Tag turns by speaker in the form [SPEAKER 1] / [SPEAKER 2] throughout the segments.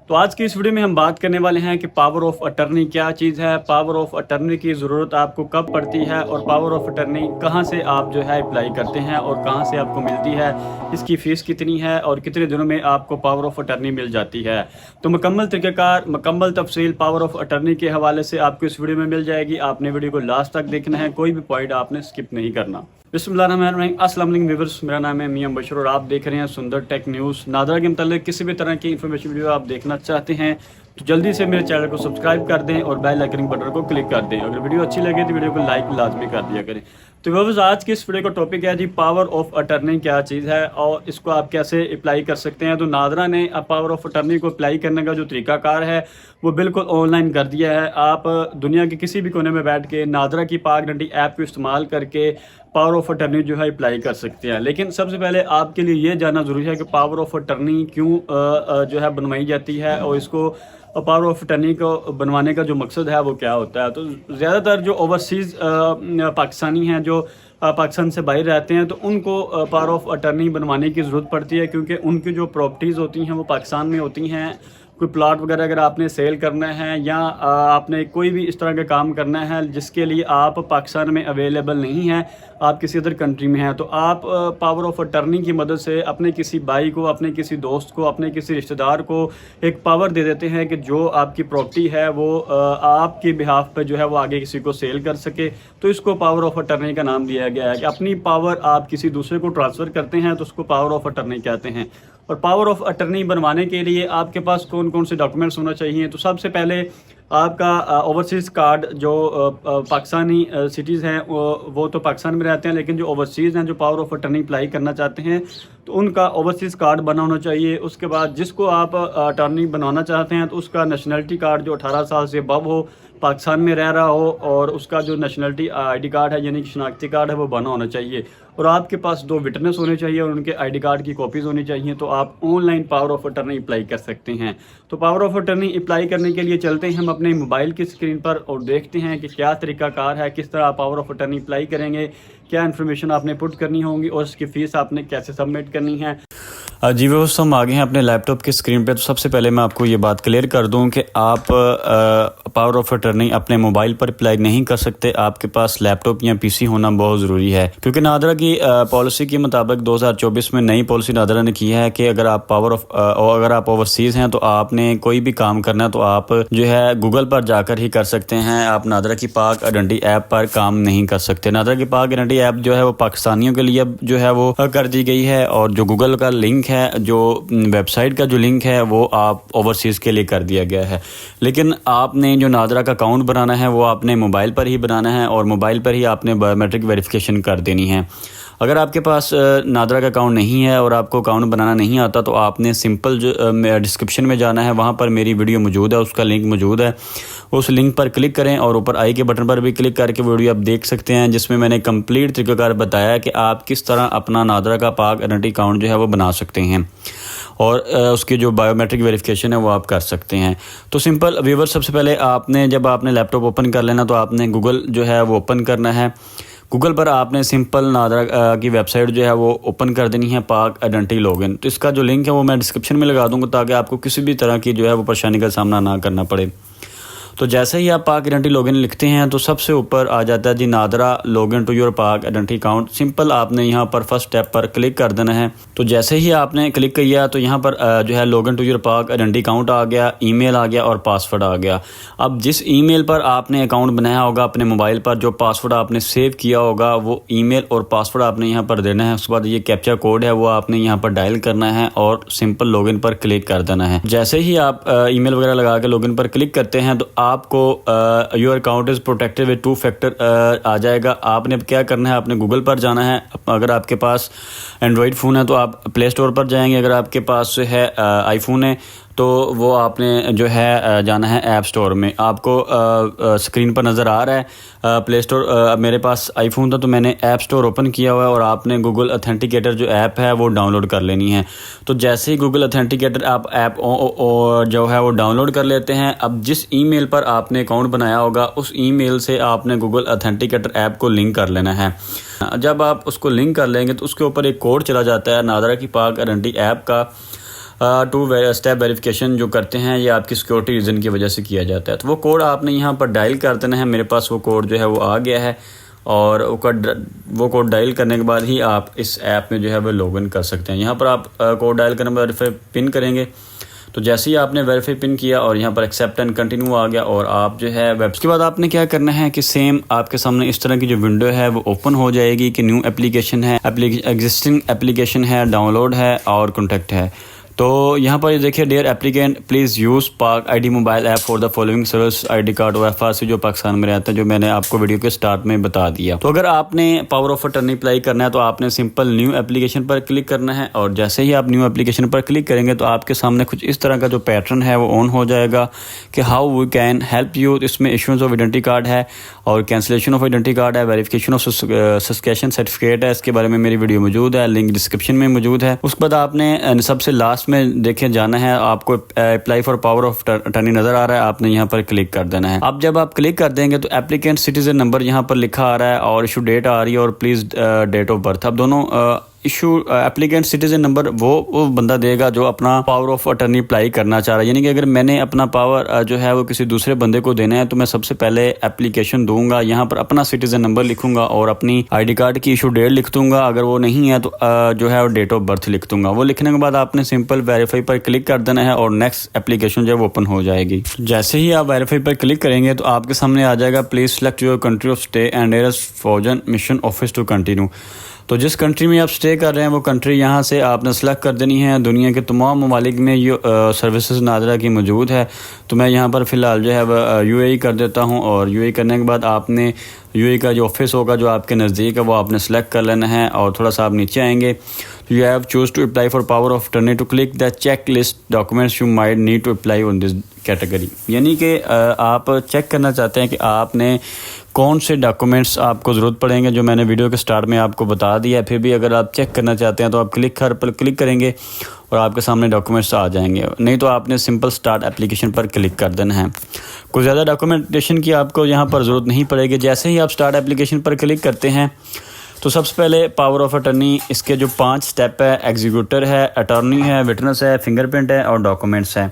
[SPEAKER 1] तो आज की इस वीडियो में हम बात करने वाले हैं कि पावर ऑफ अटर्नी क्या चीज़ है, पावर ऑफ अटर्नी की ज़रूरत आपको कब पड़ती है और पावर ऑफ अटर्नी कहां से आप जो है अप्लाई करते हैं और कहां से आपको मिलती है, इसकी फ़ीस कितनी है और कितने दिनों में आपको पावर ऑफ अटर्नी मिल जाती है। तो मुकम्मल तरीक़ाकार, मुकम्मल तफसील पावर ऑफ अटर्नी के हवाले से आपको इस वीडियो में मिल जाएगी। आपने वीडियो को लास्ट तक देखना है, कोई भी पॉइंट आपने स्किप नहीं करना। बिस्मिल्लाहिर्रहमानिर्रहीम, अस्सलाम वालेकुम व्यूअर्स, मेरा नाम है मियां बशर और आप देख रहे हैं सुंदर टेक न्यूज़। नादरा के मतलब किसी भी तरह की इन्फॉर्मेशन वीडियो आप देखना चाहते हैं तो जल्दी से मेरे चैनल को सब्सक्राइब कर दें और बेल आइकन बटन को क्लिक कर दें। अगर वीडियो अच्छी लगे तो वीडियो को लाइक लाजमी कर दिया करें। तो व्यूअर्स, आज की इस वीडियो का टॉपिक है जी पावर ऑफ अटर्नी क्या चीज़ है और इसको आप कैसे अप्लाई कर सकते हैं। तो नादरा ने पावर ऑफ अटर्नी को अप्लाई करने का जो तरीकाकार है वो बिल्कुल ऑनलाइन कर दिया है। आप दुनिया के किसी भी कोने में बैठ के नादरा की पाक गारंटी ऐप को इस्तेमाल करके पावर ऑफ अटर्नी जो है अप्लाई कर सकते हैं। लेकिन सबसे पहले आपके लिए ये जानना ज़रूरी है कि पावर ऑफ अटर्नी क्यों जो है बनवाई जाती है और इसको पावर ऑफ अटर्नी को बनवाने का जो मकसद है वो क्या होता है। तो ज़्यादातर जो ओवरसीज़ पाकिस्तानी हैं जो पाकिस्तान से बाहर रहते हैं तो उनको पावर ऑफ अटर्नी बनवाने की ज़रूरत पड़ती है, क्योंकि उनकी जो प्रॉपर्टीज़ होती हैं वो पाकिस्तान में होती हैं। कोई प्लाट वगैरह अगर आपने सेल करना है या आपने कोई भी इस तरह का काम करना है जिसके लिए आप पाकिस्तान में अवेलेबल नहीं हैं, आप किसी अदर कंट्री में हैं, तो आप पावर ऑफ अटर्नी की मदद से अपने किसी भाई को, अपने किसी दोस्त को, अपने किसी रिश्तेदार को एक पावर दे देते हैं कि जो आपकी प्रॉपर्टी है वो आपके बिहाफ पे जो है वो आगे किसी को सेल कर सके। तो इसको पावर ऑफ अटर्नी का नाम दिया गया है कि अपनी पावर आप किसी दूसरे को ट्रांसफ़र करते हैं तो उसको पावर ऑफ अटर्नी कहते हैं। और पावर ऑफ अटर्नी बनवाने के लिए आपके पास कौन कौन से डॉक्यूमेंट्स होना चाहिए। तो सबसे पहले आपका ओवरसीज़ कार्ड, जो पाकिस्तानी सिटीज़ हैं वो तो पाकिस्तान में रहते हैं, लेकिन जो ओवरसीज़ हैं जो पावर ऑफ अटर्नी अप्लाई करना चाहते हैं तो उनका ओवरसीज़ कार्ड बना होना चाहिए। उसके बाद जिसको आप अटर्नी बनाना चाहते हैं तो उसका नेशनलिटी कार्ड जो 18 साल से अबव हो, पाकिस्तान में रह रहा हो, और उसका जो नेशनलिटी आईडी कार्ड है यानी कि शनाख्ती कार्ड है वो बना होना चाहिए। और आपके पास 2 विटनेस होने चाहिए और उनके आईडी कार्ड की कॉपीज़ होनी चाहिए। तो आप online power of attorney apply कर सकते हैं। तो पावर ऑफ अटर्नी अप्लाई करने के लिए चलते हैं हम अपने मोबाइल की स्क्रीन पर और देखते हैं कि क्या तरीकाकार है, किस तरह आप पावर ऑफ अटर्नी अप्लाई करेंगे, क्या इन्फॉर्मेशन आपने पुट करनी होगी और उसकी फ़ीस आपने कैसे सबमिट करनी है। जी व्यूअर्स, हम आ गए हैं अपने लैपटॉप की स्क्रीन पे। तो सबसे पहले मैं आपको ये बात क्लियर कर दूं कि आप पावर ऑफ अटर्नी अपने मोबाइल पर अप्लाई नहीं कर सकते। आपके पास लैपटॉप या पीसी होना बहुत ज़रूरी है, क्योंकि नादरा की पॉलिसी के मुताबिक 2024 में नई पॉलिसी नादरा ने की है कि अगर आप अगर आप ओवरसीज़ हैं तो आपने कोई भी काम करना है तो आप जो है गूगल पर जाकर ही कर सकते हैं। आप नादरा की पाक गारंटी ऐप पर काम नहीं कर सकते। नादरा की पाक गारंटी ऐप जो है वो पाकिस्तानियों के लिए जो है वो कर दी गई है, और जो गूगल का लिंक है, जो वेबसाइट का जो लिंक है वो आप ओवरसीज़ के लिए कर दिया गया है। लेकिन आपने जो नादरा का अकाउंट बनाना है वो आपने मोबाइल पर ही बनाना है और मोबाइल पर ही आपने बायोमेट्रिक वेरिफिकेशन कर देनी है। अगर आपके पास नादरा का अकाउंट नहीं है और आपको अकाउंट बनाना नहीं आता तो आपने सिंपल जो डिस्क्रिप्शन में जाना है, वहाँ पर मेरी वीडियो मौजूद है, उसका लिंक मौजूद है। उस लिंक पर क्लिक करें और ऊपर आई के बटन पर भी क्लिक करके वीडियो आप देख सकते हैं, जिसमें मैंने कंप्लीट तरीक़ाकार बताया कि आप किस तरह अपना नादरा का पाक गारंटी अकाउंट जो है वो बना सकते हैं और उसकी जो बायोमेट्रिक वेरिफिकेशन है वो आप कर सकते हैं। तो सिंपल व्यूअर, सबसे पहले जब आपने लैपटॉप ओपन कर लेना तो आपने गूगल जो है वो ओपन करना है। गूगल पर आपने सिंपल नादरा की वेबसाइट जो है वो ओपन कर देनी है, पाक आइडेंटिटी लॉगिन। तो इसका जो लिंक है वो मैं डिस्क्रिप्शन में लगा दूंगा ताकि आपको किसी भी तरह की जो है वो परेशानी का सामना ना करना पड़े। तो जैसे ही आप पाक आइडेंटिटी लॉगिन लिखते हैं तो सबसे ऊपर आ जाता है जी नादरा लॉगिन टू योर पाक आइडेंटिटी अकाउंट। सिंपल आपने यहाँ पर फर्स्ट स्टेप पर क्लिक कर देना है। तो जैसे ही आपने क्लिक किया तो यहाँ पर जो है लॉगिन टू योर पाक आइडेंटिटी अकाउंट आ गया, ईमेल आ गया और पासवर्ड आ गया। अब जिस ईमेल पर आपने अकाउंट बनाया होगा अपने मोबाइल पर, जो पासवर्ड आपने सेव किया होगा, वो ईमेल और पासवर्ड आपने यहाँ पर देना है। उसके बाद ये कैप्चा कोड है वो आपने यहाँ पर डायल करना है और सिंपल लॉगिन पर क्लिक कर देना है। जैसे ही आप ईमेल वगैरह लगा के लॉगिन पर क्लिक करते हैं तो आपको your account is protected with 2 factor आ जाएगा। आपने क्या करना है, आपने गूगल पर जाना है। अगर आपके पास एंड्रॉयड फ़ोन है तो आप प्ले स्टोर पर जाएंगे, अगर आपके पास है आईफोन है तो वो आपने जो है जाना है ऐप स्टोर में। आपको स्क्रीन पर नज़र आ रहा है प्ले स्टोर। मेरे पास आईफोन था तो मैंने ऐप स्टोर ओपन किया हुआ है और आपने गूगल ऑथेंटिकेटर जो ऐप है वो डाउनलोड कर लेनी है। तो जैसे ही गूगल ऑथेंटिकेटर आप ऐप जो है वो डाउनलोड कर लेते हैं, अब जिस ईमेल पर आपने अकाउंट बनाया होगा उस ईमेल से आपने गूगल ऑथेंटिकेटर ऐप को लिंक कर लेना है। जब आप उसको लिंक कर लेंगे तो उसके ऊपर एक कोड चला जाता है नादरा की पाक गारंटी ऐप का। टू स्टेप वेरिफिकेशन जो करते हैं ये आपकी सिक्योरिटी रीज़न की वजह से किया जाता है। तो वो कोड आपने यहाँ पर डायल कर देना है। मेरे पास वो कोड जो है वो आ गया है और वो कोड डायल करने के बाद ही आप इस ऐप में जो है वो लॉगिन कर सकते हैं। यहाँ पर आप कोड डायल करने के बाद वेरीफाई पिन करेंगे। तो जैसे ही आपने वेरीफाई पिन किया और यहाँ पर एक्सेप्ट एंड कंटिन्यू आ गया और आप जो है वेब के बाद आपने क्या करना है कि सेम आपके सामने इस तरह की जो विंडो है वो ओपन हो जाएगी कि न्यू एप्लीकेशन है, एग्जिस्टिंग एप्लीकेशन है, डाउनलोड है और कॉन्टैक्ट है। तो यहाँ पर देखिए, dear applicant please use park ID mobile app for the following service ID card और FRC जो पाकिस्तान में रहता है, जो मैंने आपको वीडियो के स्टार्ट में बता दिया। तो अगर आपने पावर ऑफ अटर्नी अप्लाई करना है तो आपने सिंपल न्यू एप्लीकेशन पर क्लिक करना है और जैसे ही आप न्यू एप्लीकेशन पर क्लिक करेंगे तो आपके सामने कुछ इस तरह का जो पैटर्न है वो ऑन हो जाएगा कि how we can help you. इसमें इशूज़ ऑफ आइडेंटिटी कार्ड है और कैंसिलेशन ऑफ आइडेंटिटी कार्ड है, वेरिफिकेशन ऑफ सब्सक्रिप्शन सर्टिफिकेट है, इसके बारे में मेरी वीडियो मौजूद है, लिंक डिस्क्रिप्शन में मौजूद है। उसके बाद आपने सबसे लास्ट में देखें जाना है, आपको apply for power of attorney नजर आ रहा है, आपने यहाँ पर क्लिक कर देना है। अब जब आप क्लिक कर देंगे तो एप्लीकेंट सिटीजन नंबर यहाँ पर लिखा आ रहा है और इशू डेट आ रही है और प्लीज डेट ऑफ बर्थ। अब दोनों इशू एप्लीकेंट सिटीजन नंबर वो बंदा देगा जो अपना पावर ऑफ अटर्नी अप्लाई करना चाह रहा है। यानी कि अगर मैंने अपना पावर जो है वो किसी दूसरे बंदे को देना है तो मैं सबसे पहले एप्लीकेशन दूंगा, यहाँ पर अपना सिटीजन नंबर लिखूंगा और अपनी आईडी कार्ड की इशू डेट लिख दूंगा। अगर वो नहीं है तो जो है वो डेट ऑफ बर्थ लिख दूंगा। वो लिखने के बाद आपने सिंपल वेरीफाई पर क्लिक कर देना है और नेक्स्ट एप्लीकेशन जो है वो ओपन हो जाएगी। जैसे ही आप वेरीफाई पर क्लिक करेंगे तो आपके सामने आ जाएगा please select your country of stay and nearest foreign mission office to continue. तो जिस कंट्री में आप स्टे कर रहे हैं वो कंट्री यहाँ से आपने सेलेक्ट कर देनी है। दुनिया के तमाम ममालिक में ये सर्विसेज नादरा की मौजूद है। तो मैं यहाँ पर फ़िलहाल जो है वह UAE कर देता हूँ और UAE करने के बाद आपने UAE का जो ऑफिस होगा जो आपके नज़दीक है वो आपने सेलेक्ट कर लेना है और थोड़ा सा आप नीचे आएंगे। You have choose to apply for power of attorney to click the check list documents you might need to apply on this category. यानी कि आप चेक करना चाहते हैं कि आपने कौन से डॉक्यूमेंट्स आपको ज़रूरत पड़ेंगे, जो मैंने वीडियो के स्टार्ट में आपको बता दिया है। फिर भी अगर आप चेक करना चाहते हैं तो आप क्लिक करेंगे और आपके सामने डॉक्यूमेंट्स आ जाएंगे। नहीं तो आपने सिंपल स्टार्ट एप्लीकेशन पर क्लिक कर देना है। कुछ ज़्यादा डॉक्यूमेंटेशन की आपको यहाँ पर ज़रूरत नहीं पड़ेगी। जैसे ही आप स्टार्ट एप्लीकेशन पर क्लिक करते हैं तो सबसे पहले पावर ऑफ अटर्नी इसके जो 5 स्टेप है, एग्जीक्यूटर है, अटॉर्नी है, विटनेस है, फिंगरप्रिंट है और डॉक्यूमेंट्स है।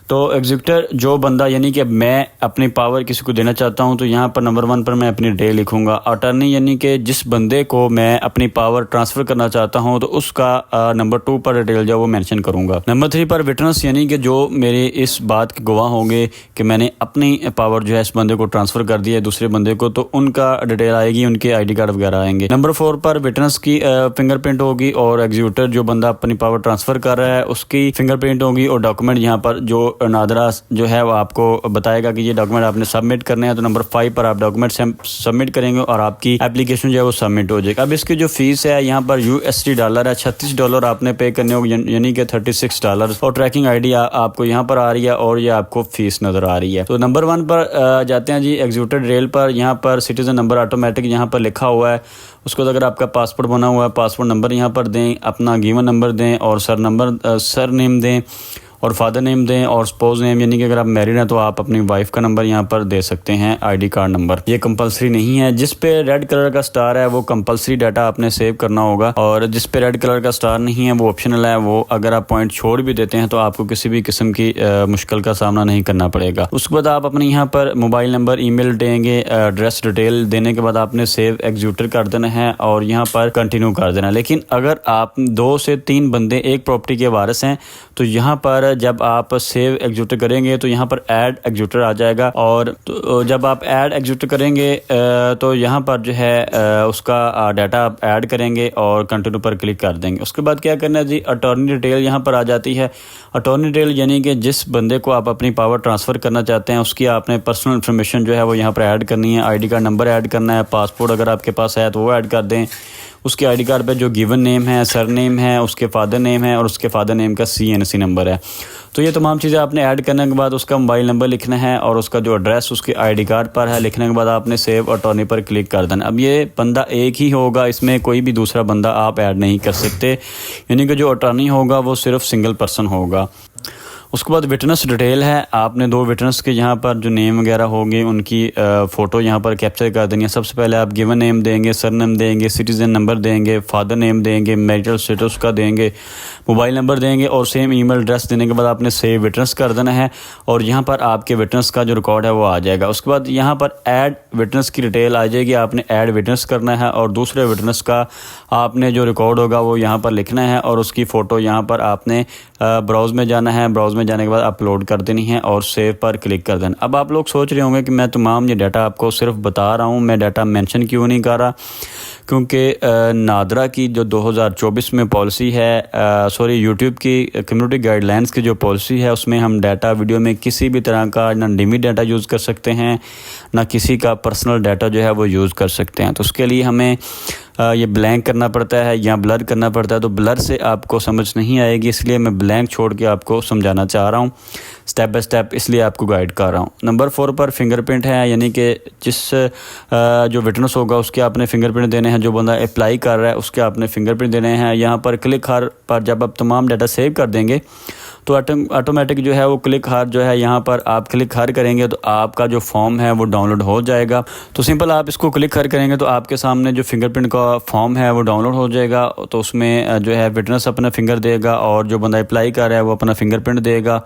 [SPEAKER 1] तो एग्जीक्यूटर जो बंदा, यानी कि मैं अपनी पावर किसी को देना चाहता हूं तो यहाँ पर नंबर 1 पर मैं अपनी डिटेल लिखूंगा। अटॉर्नी यानी कि जिस बंदे को मैं अपनी पावर ट्रांसफ़र करना चाहता हूं तो उसका नंबर 2 पर डिटेल जो वो मेंशन करूंगा। नंबर 3 पर विटनेस यानी कि जो मेरे इस बात के गवाह होंगे कि मैंने अपनी पावर जो है इस बंदे को ट्रांसफ़र कर दी है दूसरे बंदे को, तो उनका डिटेल आएगी, उनके ID कार्ड वगैरह आएंगे। नंबर 4 पर विटनेस की फिंगरप्रिंट होगी और एग्जीक्यूटर जो बंदा अपनी पावर ट्रांसफ़र कर रहा है उसकी फिंगरप्रिंट होगी और डॉक्यूमेंट यहाँ पर जो नादरा जो है वो आपको बताएगा कि ये डॉक्यूमेंट आपने सबमिट करने हैं। तो नंबर 5 पर आप डॉक्यूमेंट सबमिट करेंगे और आपकी एप्लीकेशन जो है वो सबमिट हो जाएगी। अब इसकी जो फीस है यहाँ पर USD डॉलर है, $36 आपने पे करने होगी, यानी कि $36 और ट्रैकिंग ID आपको यहाँ पर आ रही है और ये आपको फीस नज़र आ रही है। तो नंबर 1 पर जाते हैं जी, एग्जीक्यूटर डिटेल पर। यहाँ पर सिटीजन नंबर ऑटोमेटिक यहाँ पर लिखा हुआ है। उसको अगर आपका पासपोर्ट बना हुआ है, पासपोर्ट नंबर यहाँ पर दें, अपना गिवन नंबर दें और सर नेम दें और फादर नेम दें और स्पोज नेम, यानी कि अगर आप मैरिड हैं तो आप अपनी वाइफ का नंबर यहाँ पर दे सकते हैं, ID कार्ड नंबर। ये कंपलसरी नहीं है। जिस पे रेड कलर का स्टार है वो कंपलसरी डाटा आपने सेव करना होगा और जिस पे रेड कलर का स्टार नहीं है वो ऑप्शनल है। वो अगर आप पॉइंट छोड़ भी देते हैं तो आपको किसी भी किस्म की मुश्किल का सामना नहीं करना पड़ेगा। उसके बाद आप अपने यहाँ पर मोबाइल नंबर, ईमेल देंगे, एड्रेस डिटेल देने के बाद आपने सेव एग्जीक्यूटर कर देना है और यहाँ पर कंटिन्यू कर देना। लेकिन अगर आप 2 से 3 बंदे एक प्रॉपर्टी के वारिस हैं तो यहाँ पर जब आप सेव एग्जीक्यूटर करेंगे तो यहाँ पर ऐड एग्जीक्यूटर आ जाएगा और तो जब आप ऐड एग्जीक्यूटर करेंगे तो यहाँ पर जो है उसका डाटा आप ऐड करेंगे और कंटिन्यू पर क्लिक कर देंगे। उसके बाद क्या करना है जी, अटॉर्नी डिटेल यहाँ पर आ जाती है। अटॉर्नी डिटेल यानी कि जिस बंदे को आप अपनी पावर ट्रांसफ़र करना चाहते हैं उसकी आपने पर्सनल इन्फॉर्मेशन जो है वो यहाँ पर ऐड करनी है। ID कार्ड नंबर ऐड करना है, पासपोर्ट अगर आपके पास है तो वो ऐड कर दें। उसके ID कार्ड पे जो गिवन नेम है, सर नेम है, उसके फादर नेम है और उसके फादर नेम का CNC नंबर है। तो ये तमाम चीज़ें आपने ऐड करने के बाद उसका मोबाइल नंबर लिखना है और उसका जो एड्रेस उसके ID कार्ड पर है लिखने के बाद आपने सेव अटॉर्नी पर क्लिक कर देना। अब ये बंदा एक ही होगा, इसमें कोई भी दूसरा बंदा आप ऐड नहीं कर सकते, यानी कि जो अटॉर्नी होगा वो सिर्फ सिंगल पर्सन होगा। उसके बाद विटनेस डिटेल है, आपने 2 विटनेस के यहाँ पर जो नेम वगैरह होंगे उनकी फ़ोटो यहाँ पर कैप्चर कर देंगे। सबसे पहले आप गिवन नेम देंगे, सर नेम देंगे, सिटीज़न नंबर देंगे, फादर नेम देंगे, मैरिटल स्टेटस का देंगे, मोबाइल नंबर देंगे और सेम ईमेल एड्रेस देने के बाद आपने सेव विटनेस कर देना है और यहाँ पर आपके विटनेस का जो रिकॉर्ड है वो आ जाएगा। उसके बाद यहाँ पर ऐड विटनेस की डिटेल आ जाएगी, आपने ऐड विटनेस करना है और दूसरे विटनेस का आपने जो रिकॉर्ड होगा वो यहाँ पर लिखना है और उसकी फ़ोटो यहाँ पर आपने ब्राउज़ में जाना है, ब्राउज़ में जाने के बाद अपलोड कर देनी है और सेव पर क्लिक कर देना। अब आप लोग सोच रहे होंगे कि मैं तमाम ये डाटा आपको सिर्फ बता रहा हूँ, मैं डाटा मेंशन क्यों नहीं कर रहा, क्योंकि नादरा की जो 2024 में पॉलिसी है, यूट्यूब की कम्युनिटी गाइडलाइंस की जो पॉलिसी है उसमें हम डाटा वीडियो में किसी भी तरह का ना डिमी डाटा यूज़ कर सकते हैं ना किसी का पर्सनल डाटा जो है वो यूज़ कर सकते हैं। तो उसके लिए हमें ये ब्लैंक करना पड़ता है या ब्लर करना पड़ता है, तो ब्लर से आपको समझ नहीं आएगी, इसलिए मैं ब्लैंक छोड़ के आपको समझाना चाह रहा हूँ स्टेप बाय स्टेप, इसलिए आपको गाइड कर रहा हूँ। नंबर 4 पर फिंगरप्रिंट है, यानी कि जिस जो विटनेस होगा उसके आपने फिंगरप्रिंट देने हैं, जो बंदा अप्लाई कर रहा है उसके आपने फिंगरप्रिंट देने हैं। यहाँ पर क्लिक हर पर जब आप तमाम डाटा सेव कर देंगे तो ऑटोमेटिक जो है वो क्लिक हर जो है यहाँ पर आप क्लिक हर करेंगे तो आपका जो फॉर्म है वो डाउनलोड हो जाएगा। तो सिंपल आप इसको क्लिक हर करेंगे तो आपके सामने जो फिंगरप्रिंट का फॉर्म है वो डाउनलोड हो जाएगा। तो उसमें जो है विटनेस अपना फिंगर देगा और जो बंदा अप्लाई कर रहा है वो अपना फिंगरप्रिंट देगा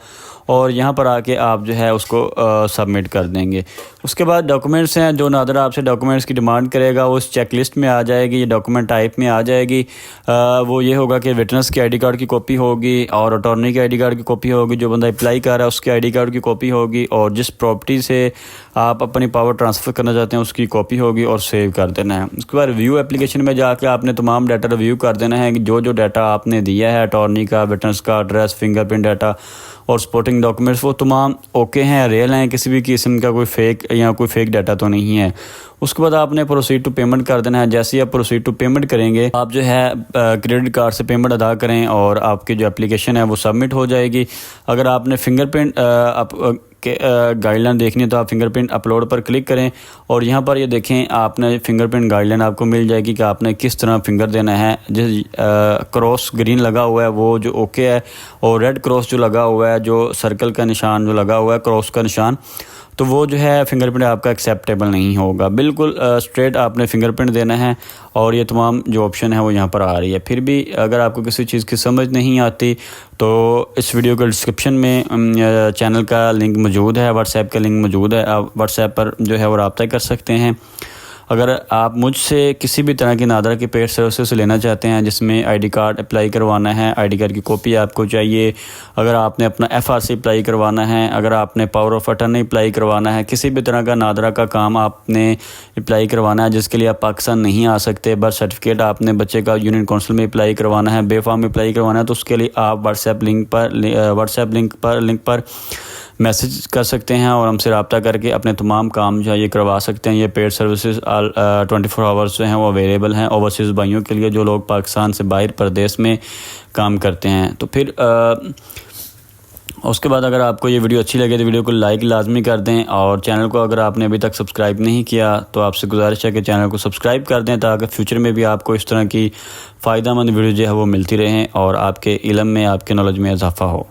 [SPEAKER 1] और यहाँ पर आके आप जो है उसको सबमिट कर देंगे। उसके बाद डॉक्यूमेंट्स हैं, जो नादरा आपसे डॉक्यूमेंट्स की डिमांड करेगा वो उस चेकलिस्ट में आ जाएगी, ये डॉक्यूमेंट टाइप में आ जाएगी। वो ये होगा कि विटनेस की आईडी कार्ड की कॉपी होगी और अटॉर्नी की आईडी कार्ड की कॉपी होगी, जो बंदा अप्लाई कर रहा है उसके आईडी कार्ड की कॉपी होगी और जिस प्रॉपर्टी से आप अपनी पावर ट्रांसफ़र करना चाहते हैं उसकी कॉपी होगी और सेव कर देना है। उसके बाद रिव्यू एप्लीकेशन में जाके आपने तमाम डाटा रिव्यू कर देना है कि जो डाटा आपने दिया है अटॉर्नी का, विटनेस का, एड्रेस, फिंगरप्रिंट डाटा और सपोर्टिंग डॉक्यूमेंट्स वो तमाम ओके हैं, रियल हैं, किसी भी किस्म का कोई फेक डाटा तो नहीं है। उसके बाद आपने प्रोसीड टू पेमेंट कर देना है। जैसे ही आप प्रोसीड टू पेमेंट करेंगे आप जो है क्रेडिट कार्ड से पेमेंट अदा करें और आपकी जो एप्लीकेशन है वो सबमिट हो जाएगी। अगर आपने फिंगरप्रिंट गाइडलाइन देखनी है तो आप फिंगरप्रिंट अपलोड पर क्लिक करें और यहाँ पर ये देखें आपने फिंगरप्रिंट गाइडलाइन आपको मिल जाएगी कि आपने किस तरह फिंगर देना है। जिस क्रॉस ग्रीन लगा हुआ है वो जो ओके है और रेड क्रॉस जो लगा हुआ है, जो सर्कल का निशान जो लगा हुआ है, क्रॉस का निशान, तो वो जो है फिंगरप्रिंट आपका एक्सेप्टेबल नहीं होगा। बिल्कुल स्ट्रेट आपने फिंगरप्रिंट देना है और ये तमाम जो ऑप्शन है वो यहाँ पर आ रही है। फिर भी अगर आपको किसी चीज़ की समझ नहीं आती तो इस वीडियो के डिस्क्रिप्शन में चैनल का लिंक मौजूद है, व्हाट्सएप का लिंक मौजूद है, आप व्हाट्सएप पर जो है वो रब्ता कर सकते हैं। अगर आप मुझसे किसी भी तरह की नादरा की पेड सर्विसेज लेना चाहते हैं जिसमें आईडी कार्ड अप्लाई करवाना है, आईडी कार्ड की कॉपी आपको चाहिए, अगर आपने अपना एफआरसी अप्लाई करवाना है, अगर आपने पावर ऑफ अटर्नी अप्लाई करवाना है, किसी भी तरह का नादरा का काम आपने अप्लाई करवाना है जिसके लिए आप पाकिस्तान नहीं आ सकते, बर्थ सर्टिफिकेट आपने बच्चे का यूनियन काउंसिल में अप्लाई करवाना है, बेफार्म में अप्लाई करवाना है, तो उसके लिए आप व्हाट्सएप लिंक पर मैसेज कर सकते हैं और हमसे रब्ता करके अपने तमाम काम जो है ये करवा सकते हैं। ये पेड सर्विसेज 24 आवर्स जो हैं वो अवेलेबल हैं ओवरसीज़ भाइयों के लिए जो लोग पाकिस्तान से बाहर प्रदेश में काम करते हैं। तो फिर उसके बाद अगर आपको ये वीडियो अच्छी लगे तो वीडियो को लाइक लाजमी कर दें और चैनल को अगर आपने अभी तक सब्सक्राइब नहीं किया तो आपसे गुजारिश है कि चैनल को सब्सक्राइब कर दें ताकि फ्यूचर में भी आपको इस तरह की फ़ायदेमंद वीडियो जो है वो मिलती रहें और आपके इल्म में, आपके नॉलेज में इजाफा हो।